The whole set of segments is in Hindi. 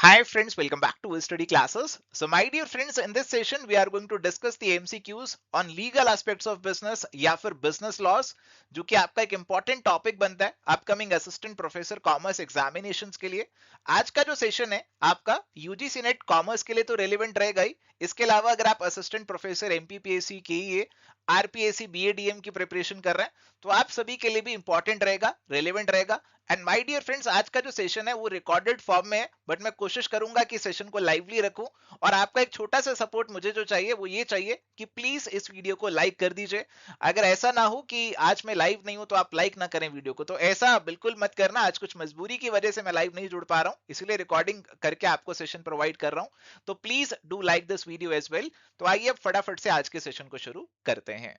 Hi friends, welcome back to Study Classes. So my dear friends, in this session we are going to discuss the MCQs on legal aspects of business या फिर business laws, जो कि आपका एक important topic बनता है upcoming assistant professor commerce examinations के लिए. आज का जो सेशन है आपका UGC नेट कॉमर्स के लिए तो रेलिवेंट रहेगा ही. इसके अलावा अगर आप assistant professor MPPSC केईए RPSC BADM की प्रिपरेशन कर रहे हैं तो आप सभी के लिए भी इंपॉर्टेंट रहेगा, रेलेवेंट रहेगा. एंड माय डियर फ्रेंड्स, आज का जो सेशन है वो रिकॉर्डेड फॉर्म में है, बट मैं कोशिश करूंगा कि सेशन को लाइवली रखूं. और आपका एक छोटा सा सपोर्ट मुझे जो चाहिए वो ये चाहिए कि प्लीज इस वीडियो को लाइक कर दीजिए. अगर ऐसा ना हो कि आज मैं लाइव नहीं हूं तो आप लाइक ना करें वीडियो को, तो ऐसा बिल्कुल मत करना. आज कुछ मजबूरी की वजह से मैं लाइव नहीं जुड़ पा रहा हूं, इसलिए रिकॉर्डिंग करके आपको सेशन प्रोवाइड कर रहा हूं. तो please do like this video as well. तो आइए अब फटाफट से आज के सेशन को शुरू करते हैं.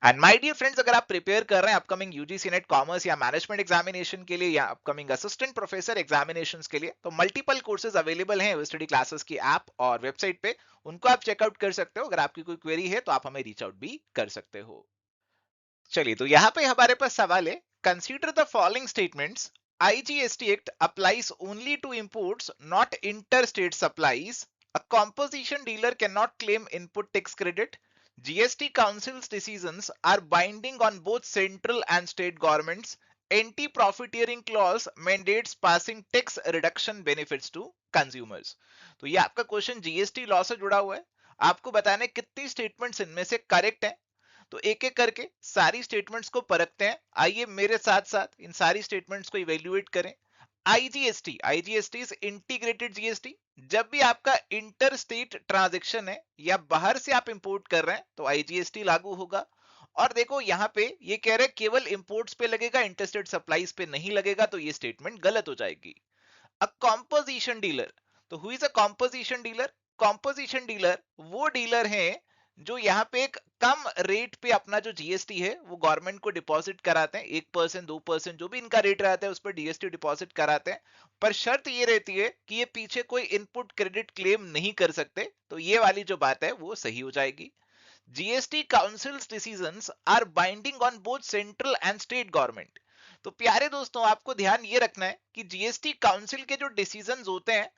एंड माय डियर फ्रेंड्स, अगर आप प्रिपेयर कर रहे हैं अपकमिंग यूजीसी नेट कॉमर्स या मैनेजमेंट एग्जामिनेशन के लिए या अपकमिंग असिस्टेंट प्रोफेसर एग्जामिनेशंस के लिए, तो मल्टीपल कोर्सेज अवेलेबल हैं स्टडी क्लासेस की ऐप और वेबसाइट पे. उनको आप चेकआउट कर सकते हो. अगर आपकी कोई क्वेरी है तो आप हमें रीच आउट भी कर सकते हो. चलिए, तो यहाँ पे हमारे पास सवाल है. Consider the following statements. IGST Act applies only to imports, not interstate supplies. A composition dealer cannot claim input tax credit. GST Council's decisions are binding on both central and state governments. Anti-profiteering clause mandates passing tax reduction benefits to consumers. तो ये आपका क्वेश्चन जीएसटी लॉ से जुड़ा हुआ है. आपको बताना है कितनी स्टेटमेंट्स इनमें से करेक्ट है. तो एक एक करके सारी स्टेटमेंट्स को परखते हैं. आइए मेरे साथ साथ इन सारी स्टेटमेंट्स को इवेल्युएट करें. IGST is integrated GST. जब भी आपका इंटर स्टेट ट्रांजेक्शन है या बाहर से आप इंपोर्ट कर रहे हैं तो आईजीएसटी लागू होगा. और देखो यहाँ पे ये कह रहे हैं केवल इंपोर्ट्स पे लगेगा, इंटरस्टेट सप्लाईज पे नहीं लगेगा, तो ये स्टेटमेंट गलत हो जाएगी. अ कॉम्पोजिशन डीलर. तो who is a composition dealer? Composition dealer वो डीलर हैं जो यहाँ पे एक कम रेट पे अपना जो जीएसटी है वो गवर्नमेंट को डिपॉजिट कराते हैं. 1% 2% जो भी इनका रेट रहता है उस पर जीएसटी डिपॉजिट कराते हैं. पर शर्त ये रहती है कि ये पीछे कोई इनपुट क्रेडिट क्लेम नहीं कर सकते. तो ये वाली जो बात है वो सही हो जाएगी. GST councils decisions are binding on both central and state government. तो प्यारे दोस्तों, आपको ध्यान ये रखना है कि जीएसटी काउंसिल के जो डिसीजंस होते हैं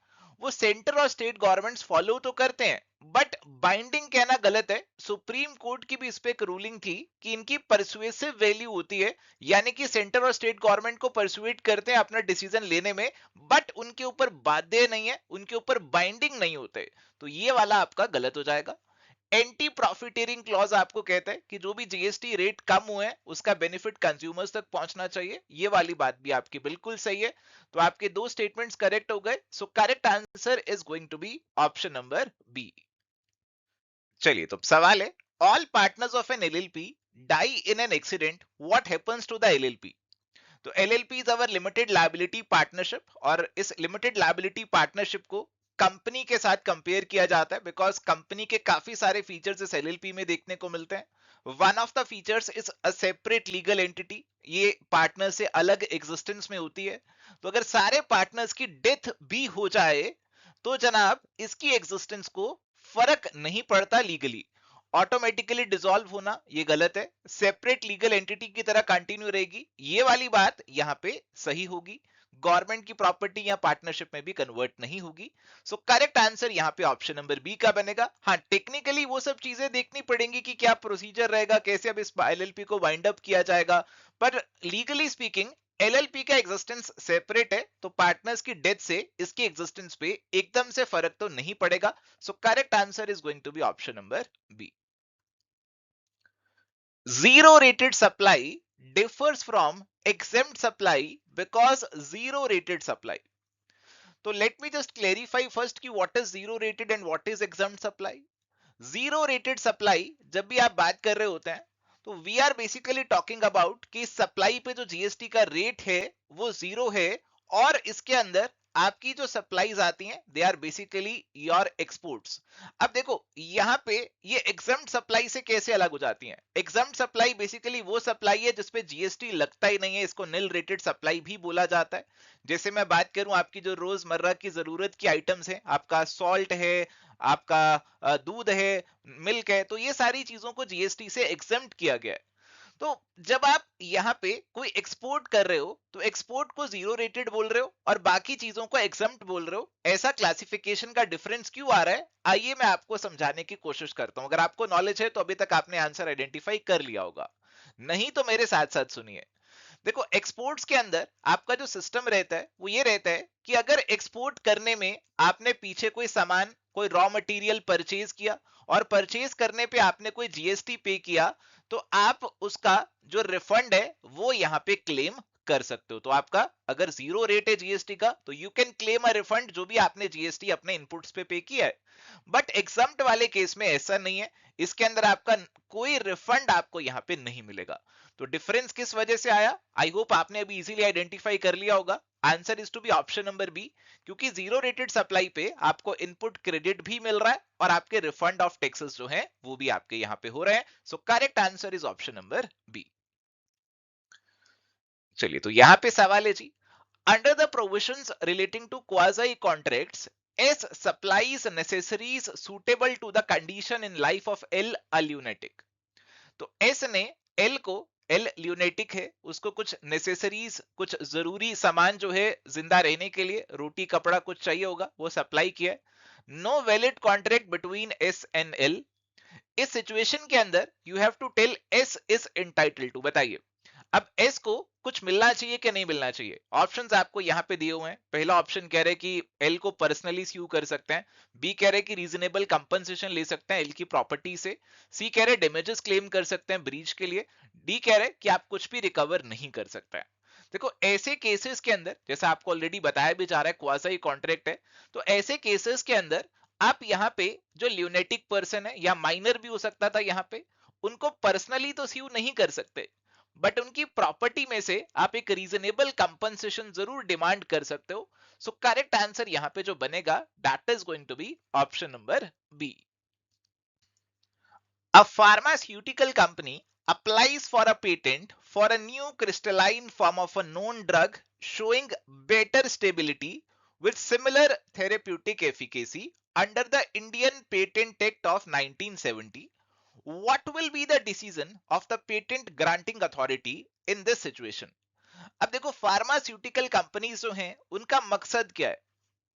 वो सेंटर और स्टेट गवर्नमेंट्स फॉलो तो करते हैं, बट बाइंडिंग कहना गलत है. सुप्रीम कोर्ट की भी इस पे एक रूलिंग थी कि इनकी परसुएसिव वैल्यू होती है, यानी कि सेंटर और स्टेट गवर्नमेंट को परसुएट करते हैं अपना डिसीजन लेने में, बट उनके ऊपर बाध्य नहीं है, उनके ऊपर बाइंडिंग नहीं होते. तो ये वाला आपका गलत हो जाएगा. एंटी प्रॉफिटेरिंग क्लॉज आपको कहता है कि जो भी जीएसटी रेट कम हुए हैं उसका बेनिफिट कंज्यूमर्स तक पहुंचना चाहिए. ये वाली बात भी आपकी बिल्कुल सही है. तो आपके दो स्टेटमेंट्स करेक्ट हो गए. So correct answer is going to be option number B. चलिए, तो सवाल है. All partners of an LLP die in an accident, what happens to the LLP? तो LLP is our limited liability partnership, और इस लिमिटेड लायबिलिटी पार्टनरशिप को कंपनी के साथ कंपेयर किया जाता है बिकॉज कंपनी के काफी सारे फीचर्स इस एलएलपी में देखने को मिलते हैं. One of the features is a separate legal entity. ये पार्टनर से अलग एग्जिस्टेंस में होती है. तो अगर सारे पार्टनर्स की डेथ भी हो जाए तो जनाब इसकी एग्जिस्टेंस को फर्क नहीं पड़ता लीगली. ऑटोमेटिकली डिसॉल्व होना ये गलत है. सेपरेट लीगल एंटिटी की तरह कंटिन्यू रहेगी, ये वाली बात यहाँ पे सही होगी. गवर्नमेंट की प्रॉपर्टी या पार्टनरशिप में भी कन्वर्ट नहीं होगी. सो करेक्ट आंसर यहाँ पे ऑप्शन नंबर बी का बनेगा. हाँ, टेक्निकली वो सब चीजें देखनी पड़ेंगी कि क्या प्रोसीजर रहेगा, कैसे अब इस एलएलपी को वाइंड अप किया जाएगा. पर लीगली स्पीकिंग एलएलपी का एग्जिस्टेंस सेपरेट है, तो पार्टनर्स की डेथ से इसकी एग्जिस्टेंस पे एकदम से फर्क तो नहीं पड़ेगा. So correct answer is going to be option number B. Zero rated supply differs from exempt supply because zero rated supply. So let me just clarify first कि what is zero rated and what is exempt supply. Zero rated supply जब भी आप बात कर रहे होते हैं तो we are basically talking about कि सप्लाई पे जो जीएसटी का रेट है वो जीरो है, और इसके अंदर आपकी जो सप्लाईज आती हैं they are basically your exports. अब देखो यहाँ पे ये एग्जम्प्ट सप्लाई से कैसे अलग हो जाती हैं. एग्जम्प्ट सप्लाई बेसिकली वो सप्लाई है जिसपे जीएसटी लगता ही नहीं है, इसको निल रेटेड सप्लाई भी बोला जाता है. जैसे मैं बात करूं आपकी जो रोजमर्रा की जरूरत की आइटम्स है, आपका सॉल्ट है, आपका दूध है, मिल्क है, तो ये सारी चीजों को जीएसटी से एग्जम्प्ट किया गया है. तो जब आप यहाँ पे कोई एक्सपोर्ट कर रहे हो तो एक्सपोर्ट को जीरो रेटेड बोल रहे हो और बाकी चीजों को एग्जम्प्ट बोल रहे हो, ऐसा क्लासिफिकेशन का डिफरेंस क्यों आ रहा है, आइए मैं आपको समझाने की कोशिश करता हूं। अगर आपको नॉलेज है तो अभी तक आपने आंसर आइडेंटिफाई कर लिया होगा, नहीं तो मेरे साथ साथ सुनिए। देखो, एक्सपोर्ट्स के अंदर आपका जो सिस्टम रहता है वो ये रहता है कि अगर एक्सपोर्ट करने में आपने पीछे कोई सामान, कोई रॉ मटेरियल परचेज किया और परचेज करने पे आपने कोई जीएसटी पे किया, तो आप उसका जो रिफंड है वो यहाँ पे क्लेम कर सकते हो। तो आपका अगर जीरो रेट है जीएसटी का तो you can claim a refund जो भी आपने जीएसटी अपने इनपुट्स पे किया है। बट एग्जम्प्ट वाले केस में ऐसा नहीं है, इसके अंदर आपका कोई रिफंड आपको यहाँ पे नहीं मिलेगा। तो डिफरेंस किस वजह से आया, आई होप आपने अभी इजीली आइडेंटिफाई कर लिया होगा। Answer is to be option number B, क्योंकि जीरो रेटेड सप्लाई पे आपको इनपुट क्रेडिट भी मिल रहा है और आपके रिफंड ऑफ टैक्सेस जो है वो भी आपके यहाँ पे हो रहे हैं। So correct answer is option number B. चलिए, तो यहाँ पे सवाल है जी, under the provisions relating to quasi contracts, S supplies necessaries suitable to the condition in life of L a lunatic. तो एस ने एल को, एल ल्यूनेटिक है, उसको कुछ नेसेसरीज, कुछ जरूरी सामान जो है जिंदा रहने के लिए, रोटी कपड़ा कुछ चाहिए होगा, वो सप्लाई किया है। No valid contract between S and L. इस सिचुएशन के अंदर you have to tell S is entitled to, बताइए अब एस को कुछ मिलना चाहिए कि नहीं मिलना चाहिए। ऑप्शंस आपको यहाँ पे दिए हुए हैं। पहला ऑप्शन कह रहे हैं कि एल को पर्सनली स्यू कर सकते हैं, बी कह रहे हैं कि रीजनेबल कंपनसेशन ले सकते हैं एल की प्रॉपर्टी से, सी कह रहे हैं डैमेजेस क्लेम कर सकते हैं ब्रीच के लिए, डी कह रहे हैं कि आप कुछ भी रिकवर नहीं कर सकते हैं। देखो, ऐसे केसेस के अंदर, जैसा आपको ऑलरेडी बताया भी जा रहा है क्वाजी कॉन्ट्रैक्ट है, तो ऐसे केसेस के अंदर आप यहाँ पे जो ल्यूनेटिक पर्सन है या माइनर भी हो सकता था यहाँ पे, उनको पर्सनली तो स्यू नहीं कर सकते, बट उनकी प्रॉपर्टी में से आप एक रीजनेबल कंपनसेशन जरूर डिमांड कर सकते हो। सो करेक्ट आंसर यहाँ पे जो बनेगा, that is going to be option number B. A pharmaceutical company applies for a patent for a new crystalline form of a known drug showing better stability with similar therapeutic efficacy under the Indian Patent Act of 1970. What will be the decision of the patent granting authority in this situation? अब देखो, फार्मास्यूटिकल कंपनीज जो हैं उनका मकसद क्या है,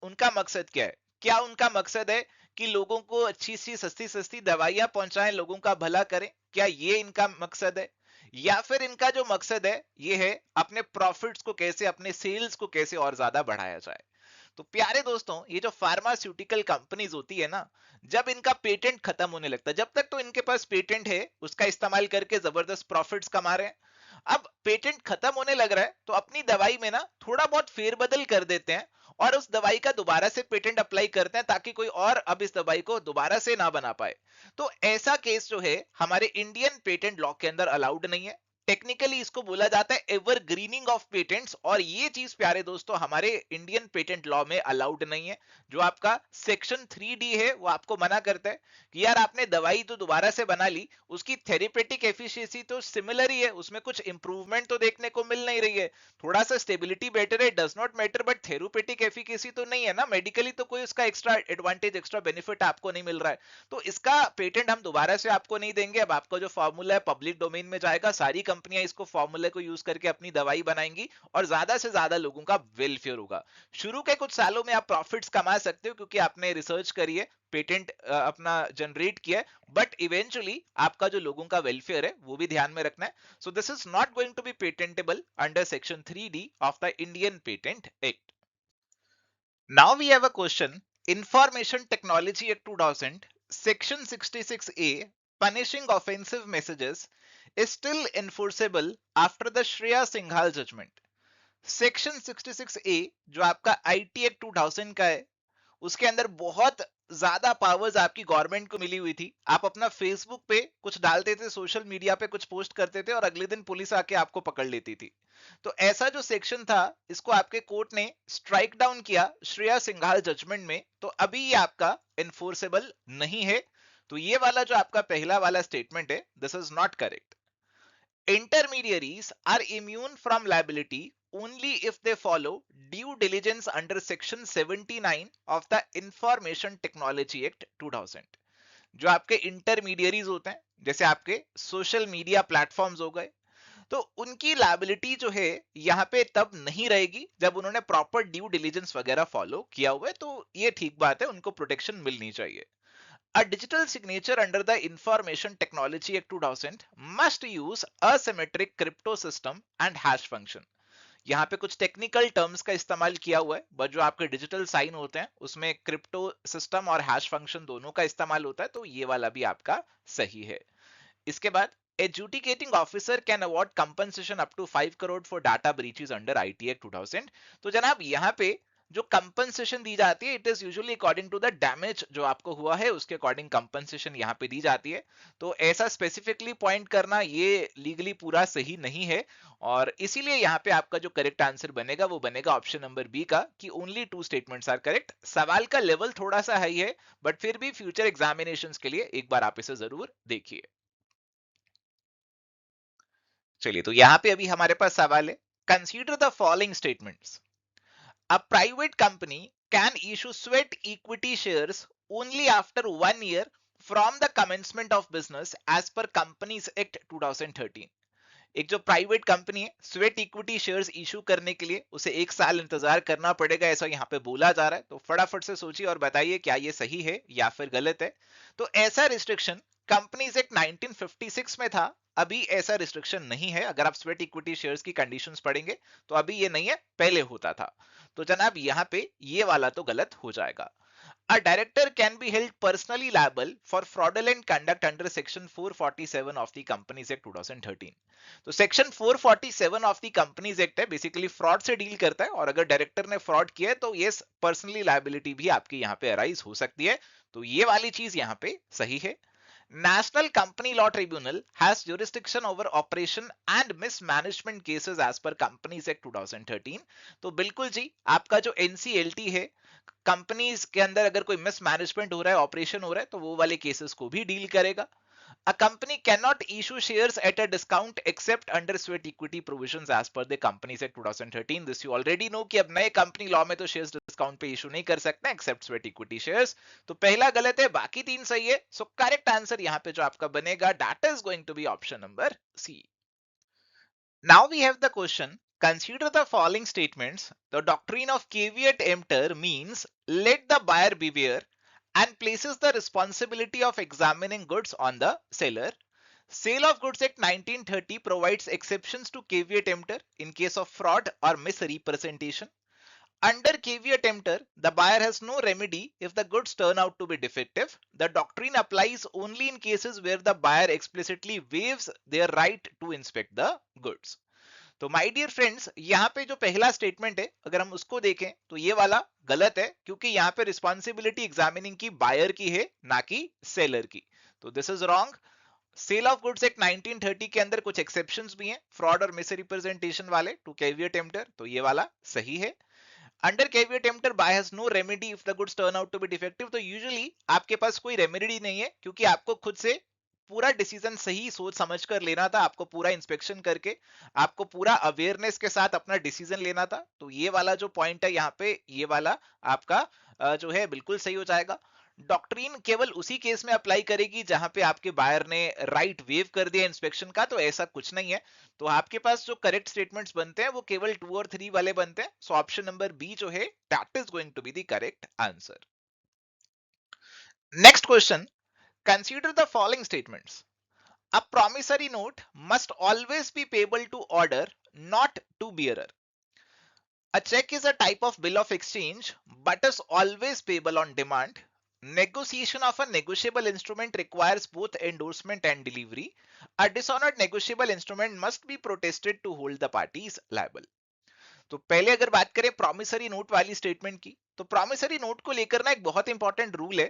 उनका मकसद क्या है, क्या उनका मकसद है कि लोगों को अच्छी सी सस्ती सस्ती दवाइयां पहुंचाएं, लोगों का भला करें, क्या ये इनका मकसद है? या फिर इनका जो मकसद है ये है अपने प्रॉफिट्स को कैसे, अपने सेल्स को कैसे और ज्यादा बढ़ाया जाए। तो प्यारे दोस्तों, ये जो फार्मास्यूटिकल कंपनीज होती है ना, जब इनका पेटेंट खत्म होने लगता है, जब तक तो इनके पास पेटेंट है उसका इस्तेमाल करके जबरदस्त प्रॉफिट्स कमा रहे हैं, अब पेटेंट खत्म होने लग रहा है तो अपनी दवाई में ना थोड़ा बहुत फेरबदल कर देते हैं और उस दवाई का दोबारा से पेटेंट अप्लाई करते हैं ताकि कोई और अब इस दवाई को दोबारा से ना बना पाए। तो ऐसा केस जो है हमारे इंडियन पेटेंट लॉ के अंदर अलाउड नहीं है। टेक्निकली इसको बोला जाता है एवरग्रीनिंग ऑफ पेटेंट्स, और ये चीज प्यारे दोस्तों हमारे इंडियन पेटेंट लॉ में अलाउड नहीं है। जो आपका सेक्शन 3D है वो आपको मना करता है कि यार आपने दवाई तो दोबारा से बना ली, उसकी थेरेपेटिक एफिशिएंसी तो सिमिलर ही है, उसमें कुछ इंप्रूवमेंट तो देखने को मिल नहीं रही है, थोड़ा सा स्टेबिलिटी बेटर है, does not matter, but therapeutic efficacy तो नहीं है ना, मेडिकली तो कोई उसका एक्स्ट्रा एडवांटेज, एक्स्ट्रा बेनिफिट आपको नहीं मिल रहा है, तो इसका पेटेंट हम दोबारा से आपको नहीं देंगे। अब आपका जो फॉर्मूला है पब्लिक डोमेन में जाएगा, सारी कंपनियां इसको फॉर्मूले को यूज करके अपनी दवाई बनाएंगी और ज्यादा से ज्यादा लोगों का वेलफेयर होगा। शुरू के कुछ सालों में आप प्रॉफिट्स कमा सकते हो क्योंकि आपने रिसर्च करी है, पेटेंट अपना जनरेट किया है, बट इवेंचुअली आपका जो लोगों का वेलफेयर है वो भी ध्यान में रखना है। So this is not going to be patentable under section 3D of the Indian patent act. Now we have a question. Information Technology Act 2000, Section 66A, punishing offensive messages, is still enforceable after the Shreya Singhal judgment. Section 66A जो आपका IT Act 2000 का है, उसके अंदर बहुत ज्यादा पावर्स आपकी गवर्नमेंट को मिली हुई थी। आप अपना फेसबुक पे कुछ डालते थे, सोशल मीडिया पे कुछ पोस्ट करते थे और अगले दिन पुलिस आके आपको पकड़ लेती थी। तो ऐसा जो सेक्शन था इसको आपके कोर्ट ने स्ट्राइक डाउन किया श्रेया सिंघाल जजमेंट में, तो अभी ये आपका एनफोर्सेबल नहीं है। तो ये वाला जो आपका पहला वाला स्टेटमेंट है, this is not correct. Intermediaries are immune from liability only if they follow due diligence under Section 79 of the Information Technology Act 2000. जो आपके इंटरमीडियरीज होते हैं, जैसे आपके सोशल मीडिया प्लेटफॉर्म्स हो गए, तो उनकी लायबिलिटी जो है यहाँ पे तब नहीं रहेगी जब उन्होंने प्रॉपर ड्यू डिलीजेंस वगैरह फॉलो किया हुआ है, तो ये ठीक बात है, उनको प्रोटेक्शन मिलनी चाहिए। A digital signature under the Information Technology Act 2000 must use asymmetric crypto system and hash function. यहाँ पे कुछ टेक्निकल टर्म्स का इस्तेमाल किया हुआ है, बट जो आपके डिजिटल साइन होते हैं उसमें क्रिप्टो सिस्टम और हैश फंक्शन दोनों का इस्तेमाल होता है, तो ये वाला भी आपका सही है। इसके बाद adjudicating officer can award compensation up to 5 crore for data breaches under IT act 2000। तो जनाब यहाँ पे जो कंपनसेशन दी जाती है, it is usually according to the damage जो आपको हुआ है उसके अकॉर्डिंग कंपनसेशन यहाँ पे दी जाती है। तो ऐसा स्पेसिफिकली पॉइंट करना ये लीगली पूरा सही नहीं है, और इसीलिए यहाँ पे आपका जो करेक्ट आंसर बनेगा वो बनेगा ऑप्शन नंबर बी का, कि ओनली 2 स्टेटमेंट्स आर करेक्ट। सवाल का लेवल थोड़ा सा हाई है, बट फिर भी फ्यूचर एग्जामिनेशंस के लिए एक बार आप इसे जरूर देखिए। चलिए, तो यहां पे अभी हमारे पास सवाल है, consider the following statements. A private company can issue sweat equity shares only after 1 year from the commencement of business as per companies act 2013। एक जो प्राइवेट कंपनी है, स्वेट इक्विटी शेयर्स इशू करने के लिए उसे 1 साल इंतजार करना पड़ेगा, ऐसा यहाँ पे बोला जा रहा है। तो फटाफट से सोचिए और बताइए क्या ये सही है या फिर गलत है। तो ऐसा रिस्ट्रिक्शन कंपनीज एक्ट 1956 में था, अभी ऐसा रिस्ट्रिक्शन नहीं है। अगर आप स्वेट इक्विटी शेयर्स की कंडीशंस पढ़ेंगे तो अभी ये नहीं है, पहले होता था। तो जनाब यहाँ पे ये वाला तो गलत हो जाएगा। A director can be held personally liable for fraudulent conduct under section 447 of the Companies Act 2013। तो section 447 of the companies act है, बेसिकली फ्रॉड से डील करता है, और अगर डायरेक्टर ने फ्रॉड किया है तो ये पर्सनली लायबिलिटी भी आपकी यहाँ पे अराइज हो सकती है। तो ये वाली चीज यहाँ पे सही है। National Company Law Tribunal has jurisdiction over operation and mismanagement cases as per Companies Act 2013। तो बिल्कुल जी, आपका जो NCLT है, कंपनीज के अंदर अगर कोई मिसमैनेजमेंट हो रहा है, ऑपरेशन हो रहा है, तो वो वाले केसेस को भी डील करेगा। A company cannot issue shares at a discount except under sweat equity provisions as per the Companies Act 2013। This you already know कि अब नए कंपनी लॉ में तो शेयर्स डिस्काउंट पे इशू नहीं कर सकते एक्सेप्ट स्वेट इक्विटी शेयर्स। तो पहला गलत है, बाकी 3 सही है। सो करेक्ट आंसर यहाँ पे जो आपका बनेगा, that is going to be option number C. Now we have the question. Consider the following statements. The doctrine of caveat emptor means let the buyer beware and places the responsibility of examining goods on the seller. Sale of Goods Act 1930 provides exceptions to caveat emptor in case of fraud or misrepresentation. Under caveat emptor, the buyer has no remedy if the goods turn out to be defective. The doctrine applies only in cases where the buyer explicitly waives their right to inspect the goods. तो माय डियर फ्रेंड्स, यहाँ पे जो पहला स्टेटमेंट है अगर हम उसको देखें तो ये वाला गलत है, क्योंकि यहाँ पे रिस्पॉन्सिबिलिटी एग्जामिनिंग की बायर की है, ना कि सेलर की। तो this is wrong. Sale of goods act 1930 के अंदर कुछ एक्सेप्शंस भी हैं, फ्रॉड और मिसरिप्रेजेंटेशन वाले, टू कैविएट एम्प्टर, तो ये वाला सही है। Under caveat emptor buyer has no remedy if the goods turn out to be defective. तो यूजुअली आपके पास कोई रेमेडी नहीं है, क्योंकि आपको खुद से पूरा डिसीजन सही सोच समझ कर लेना था, आपको पूरा इंस्पेक्शन करके, आपको पूरा अवेयरनेस के साथ अपना डिसीजन लेना था। तो ये वाला जो पॉइंट है यहाँ पे, ये वाला आपका जो है बिल्कुल सही हो जाएगा। डॉक्ट्रीन केवल उसी केस में अप्लाई करेगी जहां पे आपके बायर ने राइट वेव कर दिया इंस्पेक्शन का, तो ऐसा कुछ नहीं है। तो आपके पास जो करेक्ट स्टेटमेंट्स बनते हैं वो केवल 2 और 3 वाले बनते हैं। सो ऑप्शन नंबर बी जो है, that is going to be the correct answer. Next question, consider the following statements. A promissory note must always be payable to order, not to bearer. A check is a type of bill of exchange but is always payable on demand. Negotiation of a negotiable instrument requires both endorsement and delivery. A dishonored negotiable instrument must be protested to hold the parties liable. तो पहले अगर बात करें प्रॉमिसरी नोट वाली स्टेटमेंट की, तो प्रॉमिसरी नोट को लेकर ना एक बहुत इंपॉर्टेंट रूल है।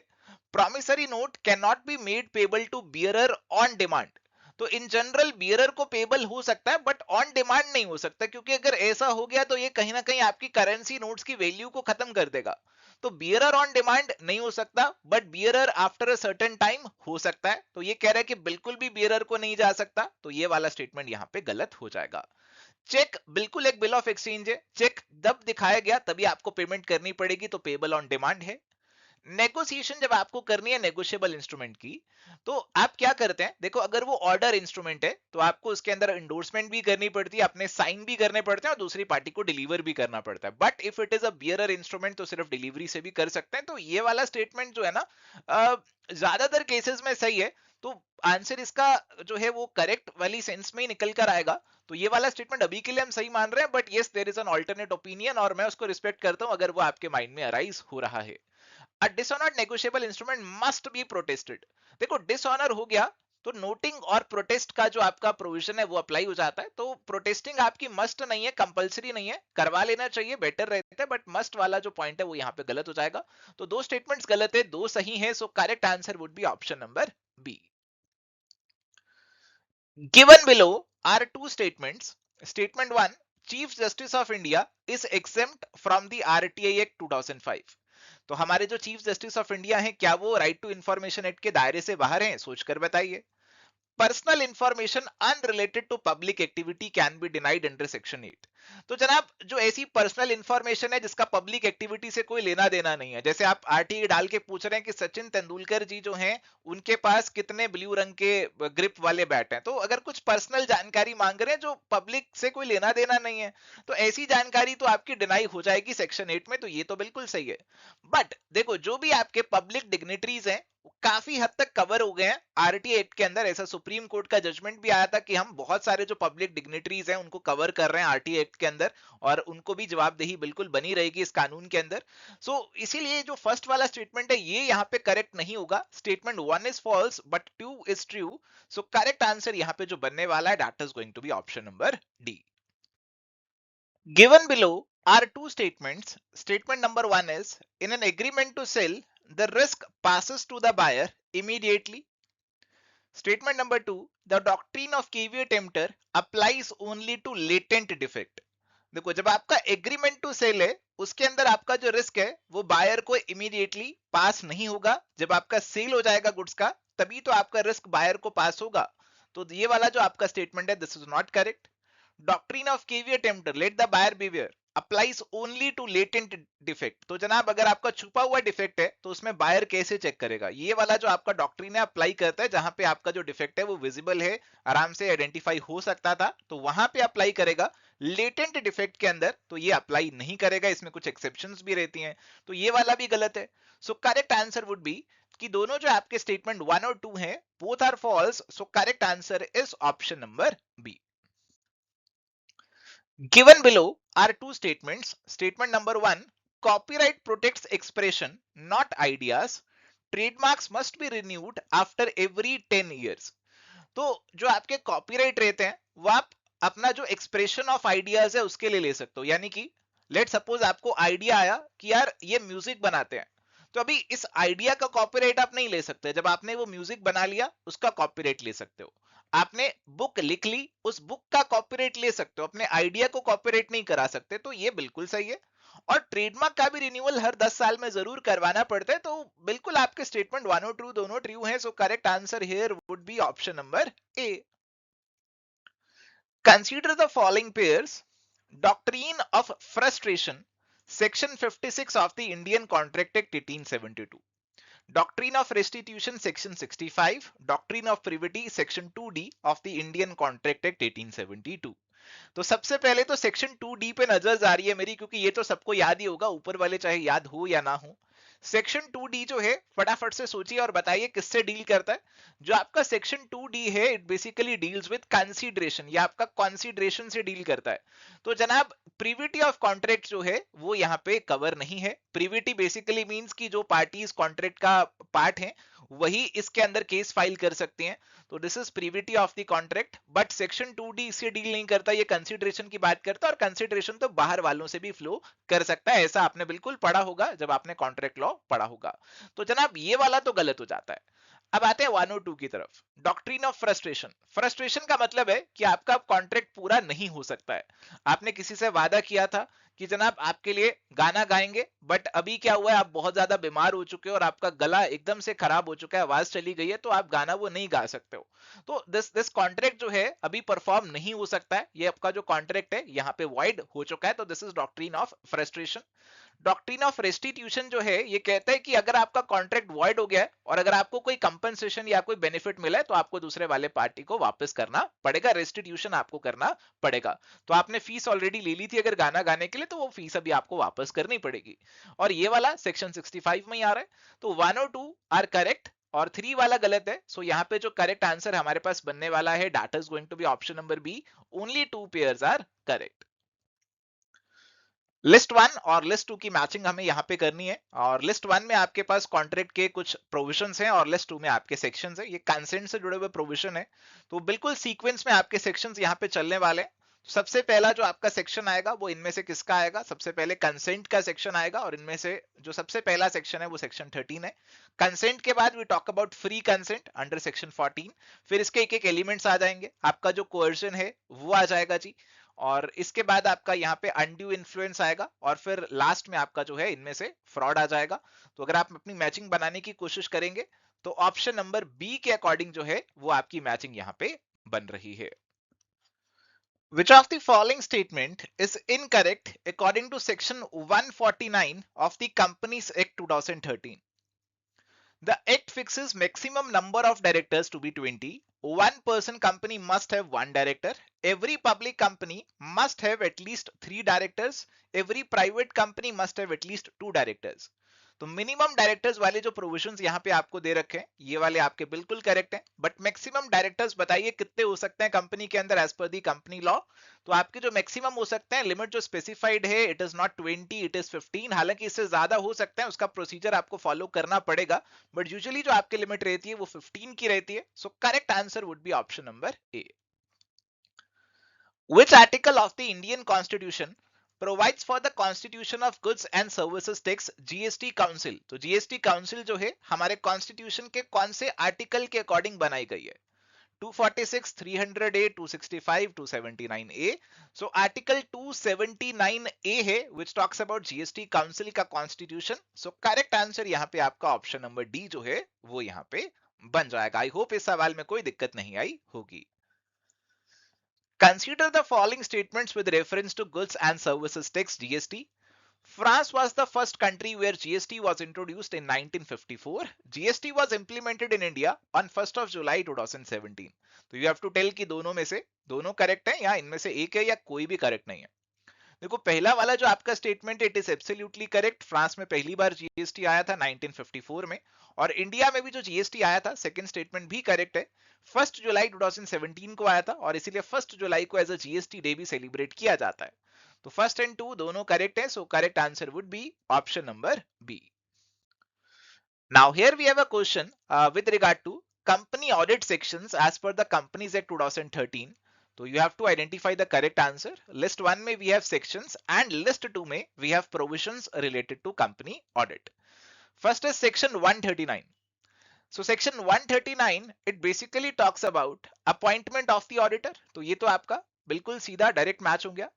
Promissory note can not be made payable to bearer on demand. तो इन जनरल बियरर को पेबल हो सकता है, बट ऑन डिमांड नहीं हो सकता, क्योंकि अगर ऐसा हो गया तो ये कहीं ना कहीं आपकी करेंसी नोट्स की वैल्यू को खत्म कर देगा। तो बियरर ऑन डिमांड नहीं हो सकता, but bearer after a certain time हो सकता है। तो ये कह रहा है कि बिल्कुल भी बियरर को नहीं जा सकता, तो ये वाला स्टेटमेंट यहाँ पे गलत हो जाएगा। चेक बिल्कुल एक बिल ऑफ एक्सचेंज है, चेक जब दिखाया गया तभी आपको पेमेंट करनी पड़ेगी, तो पेबल ऑन डिमांड है। नेगोशिएशन जब आपको करनी है नेगोशिएबल इंस्ट्रूमेंट की, तो आप क्या करते हैं, देखो अगर वो ऑर्डर इंस्ट्रूमेंट है तो आपको उसके अंदर इंडोर्समेंट भी करनी पड़ती है, अपने साइन भी करने पड़ते हैं और दूसरी पार्टी को डिलीवर भी करना पड़ता है। But if it is a bearer instrument तो सिर्फ डिलीवरी से भी कर सकते हैं। तो ये वाला स्टेटमेंट जो है ना, ज्यादातर केसेस में सही है। तो आंसर इसका जो है वो करेक्ट वाली सेंस में ही निकल कर आएगा। तो ये वाला स्टेटमेंट अभी के लिए हम सही मान रहे हैं, but yes there is an alternate opinion और मैं उसको रिस्पेक्ट करता हूं अगर वो आपके माइंड में अराइज हो रहा है। A dishonored negotiable instrument must be protested। देखो डिसऑनर हो गया तो नोटिंग और प्रोटेस्ट का जो आपका प्रोविजन है वो अप्लाई हो जाता है। तो प्रोटेस्टिंग आपकी मस्ट नहीं है, कंपलसरी नहीं है, करवा लेना चाहिए, बेटर रहता है, बट मस्ट वाला जो पॉइंट है वो यहाँ पे गलत हो जाएगा। तो दो स्टेटमेंट्स गलत है, दो सही है। So correct answer would be option number B. Given below are two statements. Statement 1, Chief Justice of India is exempt from the RTI Act 2005। तो हमारे जो चीफ जस्टिस ऑफ इंडिया हैं, क्या वो राइट टू इंफॉर्मेशन एक्ट के दायरे से बाहर हैं? सोचकर बताइए। Personal information unrelated to public activity can be denied under section 8। तो जनाब जो ऐसी पर्सनल इंफॉर्मेशन है जिसका पब्लिक एक्टिविटी से कोई लेना देना नहीं है, जैसे आप आरटीआई डाल के पूछ रहे हैं कि सचिन तेंदुलकर जी जो हैं उनके पास कितने ब्लू रंग के ग्रिप वाले बैट हैं, तो अगर कुछ पर्सनल जानकारी मांग रहे हैं जो पब्लिक से कोई लेना देना नहीं है, तो ऐसी जानकारी तो आपकी डिनाई हो जाएगी सेक्शन 8 में। तो ये तो बिल्कुल सही है। बट देखो जो भी आपके पब्लिक डिग्निटरीज हैं काफी हद तक कवर हो गए हैं आरटीआई एक्ट के अंदर। ऐसा सुप्रीम कोर्ट का जजमेंट भी आया था कि हम बहुत सारे जो पब्लिक डिग्निटरीज हैं उनको कवर कर रहे हैं आरटीआई एक्ट के अंदर, और उनको भी जवाबदेही बिल्कुल बनी रहेगी इस कानून के अंदर। सो इसीलिए जो फर्स्ट वाला स्टेटमेंट है ये यहाँ पे करेक्ट नहीं होगा। Statement 1 is false but 2 is true. So correct answer यहाँ पे जो बनने वाला है that is going to be option number D. Given below are two statements. Statement number 1 is, in an agreement to sell, the risk passes to the buyer immediately. Statement number 2, the doctrine of caveat emptor applies only to latent defect। देखो जब आपका एग्रीमेंट टू सेल है उसके अंदर आपका जो रिस्क है वो बायर को इमीडिएटली पास नहीं होगा। जब आपका सेल हो जाएगा गुड्स का तभी तो आपका रिस्क बायर को पास होगा। तो ये वाला जो आपका स्टेटमेंट है this is not correct. Doctrine of caveat emptor let the buyer beware applies only to latent defect. तो जनाब अगर आपका छुपा हुआ डिफेक्ट है तो उसमें बायर कैसे चेक करेगा? ये वाला जो आपका डॉक्ट्रिन है अप्लाई करता है जहां पे आपका जो डिफेक्ट है वो विजिबल है, आराम से आइडेंटिफाई हो सकता था, तो वहां पे अप्लाई करेगा। लेटेंट डिफेक्ट के अंदर तो ये अप्लाई नहीं करेगा, इसमें कुछ एक्सेप्शंस भी रहती हैं। तो ये वाला भी गलत है। So correct answer would be कि दोनों जो आपके स्टेटमेंट 1 और 2 हैं both are false. So correct answer is option number B. Given below are two statements. Statement number 1, copyright protects expression, not ideas. Trademarks must be renewed after every 10 years। तो जो आपके कॉपीराइट रहते हैं वो आप अपना जो एक्सप्रेशन ऑफ आइडियाज है उसके लिए ले सकते हो। यानी कि लेट सपोज आपको आइडिया आया कि यार ये म्यूजिक बनाते हैं, तो अभी इस आइडिया का कॉपीराइट आप नहीं ले सकते। जब आपने वो म्यूजिक बना लिया उसका कॉपीराइट ले सकते हो। आपने बुक लिख ली उस बुक का कॉपीराइट ले सकते हो, अपने आइडिया को कॉपीराइट नहीं करा सकते। तो ये बिल्कुल सही है। और ट्रेडमार्क का भी रिन्यूअल हर 10 साल में जरूर करवाना पड़ता है। तो बिल्कुल आपके स्टेटमेंट 1 और 2 दोनों ट्रू हैं। So correct answer here would be option number A. Consider the following pairs. Doctrine of frustration, section 56 of the Indian contract act 1872। Doctrine of Restitution Section 65, Doctrine of Privity Section 2D of the Indian Contract Act 1872। तो सबसे पहले तो सेक्शन 2D पे नजर जा रही है मेरी, क्योंकि ये तो सबको याद ही होगा, ऊपर वाले चाहे याद हो या ना हो। सेक्शन 2D जो है फटाफट से सोचिए और बताइए किससे डील करता है। जो आपका सेक्शन 2D है it basically deals with consideration, या आपका कंसीडरेशन से डील करता है। तो जनाब प्रीविटी ऑफ कॉन्ट्रैक्ट जो है वो यहाँ पे कवर नहीं है। प्रीविटी बेसिकली मींस कि जो पार्टीज कॉन्ट्रैक्ट का पार्ट है वही इसके अंदर केस फाइल कर सकते हैं। तो this is privity of the contract. But section 2D इससे डील नहीं करता, ये कंसीडरेशन की बात करता है, और कंसीडरेशन तो बाहर वालों से भी फ्लो कर सकता है। ऐसा आपने बिल्कुल पढ़ा होगा जब आपने कॉन्ट्रैक्ट लॉ पढ़ा होगा। तो जनाब ये वाला तो गलत हो जाता है। अब आते हैं 1 और 2 की तरफ। Doctrine of frustration. फ्रस्ट्रेशन का मतलब है कि आपका कॉन्ट्रैक्ट पूरा नहीं हो सकता है। आपने किसी से वादा किया था कि जनाब आपके लिए गाना गाएंगे, बट अभी क्या हुआ है आप बहुत ज्यादा बीमार हो चुके हो और आपका गला एकदम से खराब हो चुका है, आवाज चली गई है, तो आप गाना वो नहीं गा सकते हो। तो दिस कॉन्ट्रैक्ट जो है अभी परफॉर्म नहीं हो सकता है। ये आपका जो कॉन्ट्रैक्ट है यहाँ पे वॉइड हो चुका है। तो this is doctrine of frustration. Doctrine of restitution जो है ये कहता है कि अगर आपका कॉन्ट्रैक्ट वॉइड हो गया है और अगर आपको कोई कंपनसेशन या कोई बेनिफिट मिला है तो आपको दूसरे वाले पार्टी को वापस करना पड़ेगा, रेस्टिट्यूशन आपको करना पड़ेगा। तो आपने फीस ऑलरेडी ले ली थी अगर गाना गाने के लिए, तो वो फीस अभी आपको वापस करनी पड़ेगी। और ये वाला सेक्शन 65 में ही आ रहा है। तो 1 और 2 आर करेक्ट और 3 वाला गलत है। सो यहाँ पे जो करेक्ट आंसर हमारे पास बनने वाला है that is going to be option number B, only 2 pairs are correct. List one और लिस्ट टू की मैचिंग हमें यहाँ पे करनी है। और लिस्ट वन में आपके पास कॉन्ट्रैक्ट के कुछ प्रोविजंस हैं और लिस्ट टू में आपके सेक्शंस हैं। ये कंसेंट से जुड़े हुए प्रोविजन है, तो बिल्कुल सीक्वेंस में आपके सेक्शंस यहाँ पे चलने वाले हैं। सबसे पहला जो आपका सेक्शन आएगा वो इनमें से किसका आएगा? सबसे पहले कंसेंट का सेक्शन आएगा और इनमें से जो सबसे पहला सेक्शन है वो सेक्शन 13 है। कंसेंट के बाद we talk about free consent under section 14। फिर इसके एक एक एलिमेंट्स आ जाएंगे। आपका जो कोर्जन है वो आ जाएगा जी, और इसके बाद आपका यहाँ पे अनड्यू इन्फ्लुएंस आएगा और फिर लास्ट में आपका जो है इनमें से फ्रॉड आ जाएगा। तो अगर आप अपनी मैचिंग बनाने की कोशिश करेंगे तो ऑप्शन नंबर बी के अकॉर्डिंग जो है वो आपकी मैचिंग यहाँ पे बन रही है। Which of the following statement is incorrect according to section 149 of the Companies Act 2013? The act fixes maximum number of directors to be 20. One person company must have one director. Every public company must have at least 3 directors. Every private company must have at least 2 directors. तो मिनिमम डायरेक्टर्स वाले जो प्रोविजंस यहाँ पे आपको दे रखे हैं ये वाले आपके बिल्कुल करेक्ट हैं, बट मैक्सिमम डायरेक्टर्स बताइए कितने हो सकते हैं कंपनी के अंदर एज पर दी कंपनी लॉ? तो आपके जो मैक्सिमम हो सकते हैं, लिमिट जो स्पेसिफाइड है it is not 20, it is 15। हालांकि इससे ज्यादा हो सकता है, उसका प्रोसीजर आपको फॉलो करना पड़ेगा, बट यूजुअली जो आपकी लिमिट रहती है वो 15 की रहती है। So correct answer would be option number A. Which article of the Indian Constitution provides for the constitution of goods and services tax GST council? तो GST council जो है हमारे कॉन्स्टिट्यूशन के कौन से आर्टिकल के अकॉर्डिंग बनाई गई है? 246, 300A, 265, 279A. So article 279A है which talks about GST council का constitution. So correct answer यहाँ पे आपका ऑप्शन नंबर डी जो है वो यहाँ पे बन जाएगा। आई होप इस सवाल में कोई दिक्कत नहीं आई होगी। Consider the following statements with reference to goods and services tax GST. France was the first country where GST was introduced in 1954. GST was implemented in India on 1st of July 2017. तो you have to tell कि दोनों में से दोनों करेक्ट है या इनमें से एक है या कोई भी करेक्ट नहीं है। देखो पहला वाला जो आपका statement it is absolutely correct. France में पहली बार जीएसटी आया था 1954 में, और इंडिया में भी जो जीएसटी आया था सेकंड स्टेटमेंट भी करेक्ट है। 1 जुलाई 2017 को आया था और इसीलिए 1 जुलाई को एज अ जीएसटी डे भी सेलिब्रेट किया जाता है। तो फर्स्ट एंड टू दोनों करेक्ट है, so correct answer would be option number B. Now here we have a question with regard to company audit sections as per the Companies Act 2013. So you have to identify the correct answer. List 1 में we have sections and list 2 में we have provisions related to company audit. First is section 139. So section 139 it basically talks about appointment of the auditor. तो ये तो आपका बिल्कुल सीधा डायरेक्ट मैच हो गया।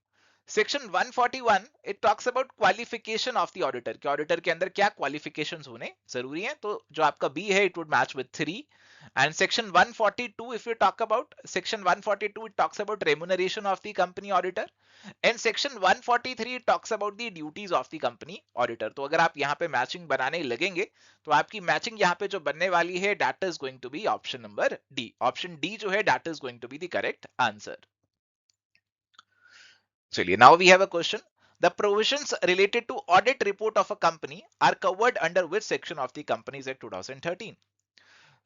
Section 141 it talks about qualification of the auditor कि ऑडिटर के अंदर क्या क्वालिफिकेशंस होने जरूरी हैं, तो जो आपका बी है it would match with 3। And section 142 if you talk about section 142 it talks about remuneration of the company auditor, and section 143 talks about the duties of the company auditor. तो अगर आप यहाँ पे मैचिंग बनाने लगेंगे तो आपकी मैचिंग यहाँ पे जो बनने वाली है that is going to be option number D. Option D जो है that is going to be the correct answer. चलिए now we have a question. The provisions related to audit report of a company are covered under which section of the Companies Act 2013?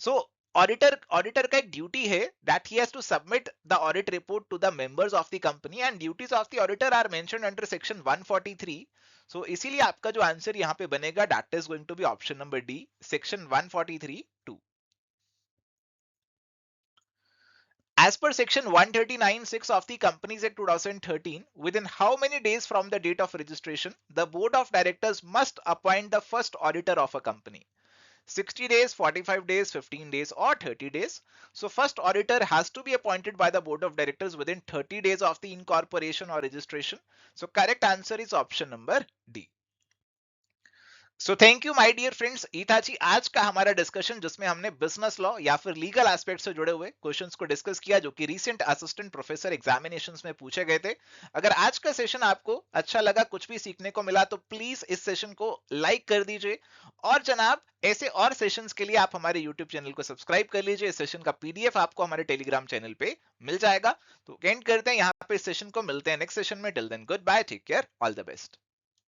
So auditor का एक ड्यूटी है that he has to submit the audit report to the members of the company and duties of the auditor are mentioned under section 143. So इसीलिए आपका जो आंसर यहाँ पे बनेगा that is going to be option number D, section 143(2). As per section 139(6) of the Companies Act 2013, within how many days from the date of registration, the board of directors must appoint the first auditor of a company? 60 days, 45 days, 15 days or 30 days. So first auditor has to be appointed by the board of directors within 30 days of the incorporation or registration. So correct answer is option number D. So thank you my dear friends, ये था जी आज का हमारा डिस्कशन जिसमें हमने बिजनेस लॉ या फिर लीगल एस्पेक्ट से जुड़े हुए क्वेश्चंस को डिस्कस किया जो कि रीसेंट असिस्टेंट प्रोफेसर एग्जामिनेशंस में पूछे गए थे। अगर आज का सेशन आपको अच्छा लगा, कुछ भी सीखने को मिला, तो प्लीज इस सेशन को लाइक कर दीजिए। और जनाब, ऐसे और सेशंस के लिए आप हमारे यूट्यूब चैनल को सब्सक्राइब कर लीजिए। इस सेशन का पीडीएफ आपको हमारे टेलीग्राम चैनल पे मिल जाएगा। तो एंड करते हैं यहाँ पे इस सेशन को, मिलते हैं नेक्स्ट सेशन में। Till then goodbye, take care, all the best.